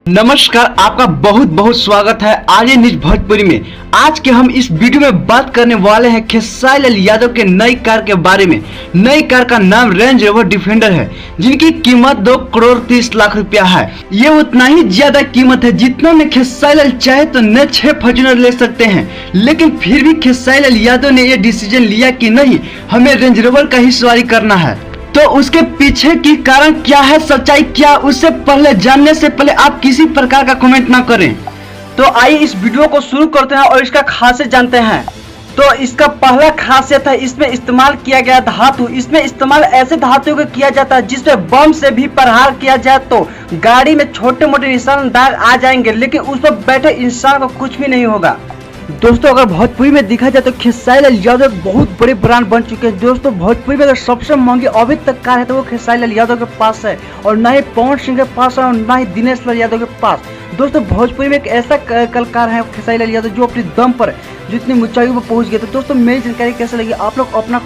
नमस्कार, आपका बहुत बहुत स्वागत है आर्य न्यूज भोजपुरी में। आज के हम इस वीडियो में बात करने वाले हैं खेसारी लाल यादव के नई कार के बारे में। नई कार का नाम रेंज रोवर डिफेंडर है, जिनकी कीमत 2 करोड़ 30 लाख रुपया है। ये उतना ही ज्यादा कीमत है जितना में खेसारी लाल चाहे तो नए 6 फॉर्च्यूनर ले सकते हैं, लेकिन फिर भी खेसारी लाल यादव ने ये डिसीजन लिया कि नहीं, हमें रेंज रोवर का ही सवारी करना है। तो उसके पीछे की कारण क्या है, सच्चाई क्या, उससे पहले जानने से पहले आप किसी प्रकार का कमेंट ना करें। तो आइए इस वीडियो को शुरू करते हैं और इसका खासियत जानते हैं। तो इसका पहला खासियत है, इसमें इस्तेमाल किया गया धातु। इसमें इस्तेमाल ऐसे धातु को किया जाता है जिसमें बम से भी प्रहार किया जाए तो गाड़ी में छोटे मोटे निशान दाग आ जाएंगे, लेकिन उस पर बैठे इंसान को कुछ भी नहीं होगा। दोस्तों, अगर भोजपुरी में देखा जाए तो खेसारी लाल यादव बहुत बड़े ब्रांड बन चुके हैं। दोस्तों, भोजपुरी में अगर सबसे महंगी अभी तक कार है तो वो खेसारी लाल यादव के पास है, और ना ही पवन सिंह के पास है और ना ही दिनेश लाल यादव के पास। दोस्तों, भोजपुरी में एक ऐसा कलाकार है खेसारी लाल यादव जो अपने दम पर जितनी ऊंचाइयों पर पहुंच गए। तो दोस्तों, मेरी जानकारी कैसे लगी आप लोग अपना